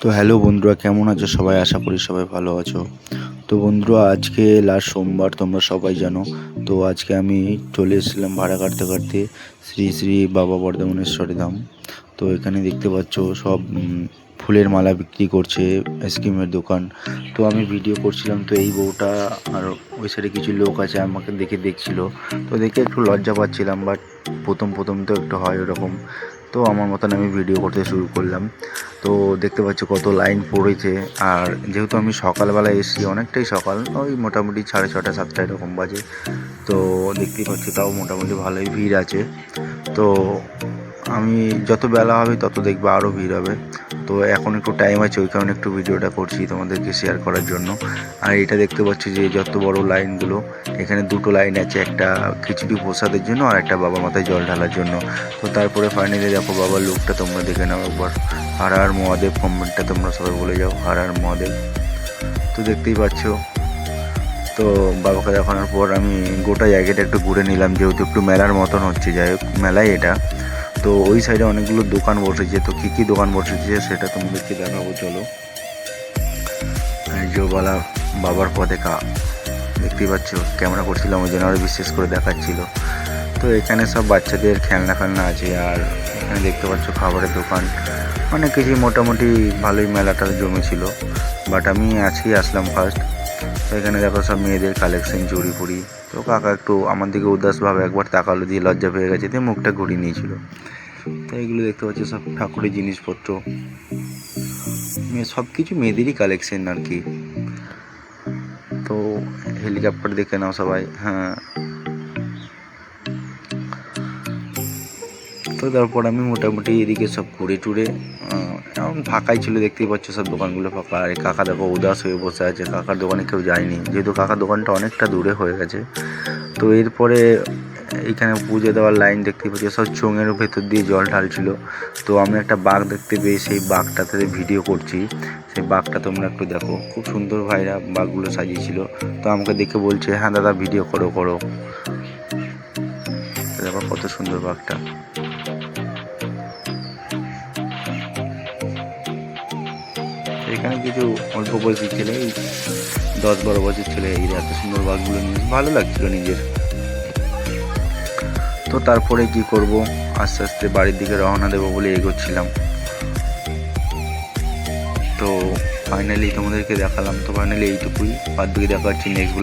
তো হ্যালো বন্ধুরা, কেমন আছো সবাই? আশা করি সবাই ভালো আছো। তো বন্ধুরা, আজকে লাস্ট সোমবার, তোমরা সবাই জানো। তো আজকে আমি চলে এসেছিলাম ভাড়া কাটতে কাটতে শ্রী শ্রী বাবা বর্ধমানেশ্বরী ধাম। তো এখানে দেখতে পাচ্ছ সব ফুলের মালা বিক্রি করছে, আইসক্রিমের দোকান। তো আমি ভিডিও করছিলাম, তো এই বউটা আর ওই সাইডে কিছু লোক আছে আমাকে দেখে দেখছিল। তো দেখে একটু লজ্জা পাচ্ছিলাম, বাট প্রথম প্রথম তো একটু হয় ওরকম। তো আমার মতন আমি ভিডিও করতে শুরু করলাম। তো দেখতে পাচ্ছ কত লাইন পড়েছে। আর যেহেতু আমি সকালবেলায় এসেছি, অনেকটাই সকাল, ওই মোটামুটি 6:30 7টা এরকম বাজে। তো দেখতেই পাচ্ছি তাও মোটামুটি ভালোই ভিড় আছে। তো আমি যত বেলা হবে তত দেখবো আরও ভিড় হবে। তো এখন একটু টাইম আছে, ওই কারণে একটু ভিডিওটা করছি তোমাদেরকে শেয়ার করার জন্য। আর এটা দেখতে পাচ্ছি যে যত বড় লাইনগুলো, এখানে দুটো লাইন আছে, একটা খিচুড়ি প্রসাদের জন্য আর একটা বাবার মাথায় জল ঢালার জন্য। তো তারপরে ফাইনালি দেখো বাবার লুকটা তোমরা দেখে নাও একবার। হর হর মহাদেব কমেন্টটা তোমরা সবাই বলে যাও, হর হর মহাদেব। তো দেখতেই পাচ্ছ। তো বাবাকে দেখানোর পর আমি গোটা জায়গাটা একটু ঘুরে নিলাম, যেহেতু একটু মেলার মতন হচ্ছে, যাই হোক মেলাই এটা। তো ওই সাইডে অনেকগুলো দোকান বসেছে, তো কী কী দোকান বসেছে সেটা তোমাদেরকে দেখাবো, চলো। জোবালা বাবার পতাকা দেখতেই পাচ্ছ, ক্যামেরা করছিলাম ওই জন্য আরও বিশেষ করে দেখাচ্ছিল। তো এখানে সব বাচ্চাদের খেলনা ফেলনা আছে। আর এখানে দেখতে পাচ্ছ খাবারের দোকান, অনেক কিছু, মোটামুটি ভালোই মেলাটা জমেছিল। বাট আমি আজকেই আসলাম ফার্স্ট। তো এখানে দেখো সব মেয়েদের কালেকশন, চুড়ি ফুড়ি। তো কাকা একটু আমার দিকে উদাসভাবে একবার তাকালো, দিয়ে লজ্জা পেয়ে গেছে, দিয়ে মুখটা ঘুরিয়ে নিয়েছিল। তো এগুলো দেখতে পাচ্ছি সব ঠাকুরের জিনিসপত্র, সব কিছু মেয়েদেরই কালেকশন আর কি। তো হেলিকপ্টার দেখে নাও সবাই। হ্যাঁ, তো তারপর আমি মোটামুটি এদিকে সব ঘুরে টুরে, এখন ফাঁকাই ছিল, দেখতেই পাচ্ছ সব দোকানগুলো ফাঁকা। আর কাকা দেখো উদাস হয়ে বসে আছে, কাকার দোকানে কেউ যায়নি, যেহেতু কাকার দোকানটা অনেকটা দূরে হয়ে গেছে। তো এরপরে এইখানে পুজো দেওয়ার লাইন দেখতে পাচ্ছি, সব চোঙের ভেতর দিয়ে জল ঢালছিল। তো আমি একটা বাঘ দেখতে পেয়ে সেই বাঘটাতে ভিডিও করছি। সেই বাঘটা তোমরা একটু দেখো, খুব সুন্দর ভাইরা বাঘগুলো সাজিয়েছিল। তো আমাকে দেখে বলছে, হ্যাঁ দাদা ভিডিও করো করো। দেখো কত সুন্দর বাঘটা। এখানে কিছু অল্প বয়সী ছেলে, 10-12 বছর ছেলে, এই এত সুন্দর বাঘগুলো নিয়ে ভালো লাগছিল নিজের। তো তারপরে কি করব, আস্তে আস্তে বাড়ির দিকে রওনা দেবো বলে এগোচ্ছিলাম। তো ফাইনালি তোমাদেরকে দেখালাম। তো ফাইনালি এইটুকুই, বাদ বাকি দেখা হচ্ছে নেক্সট।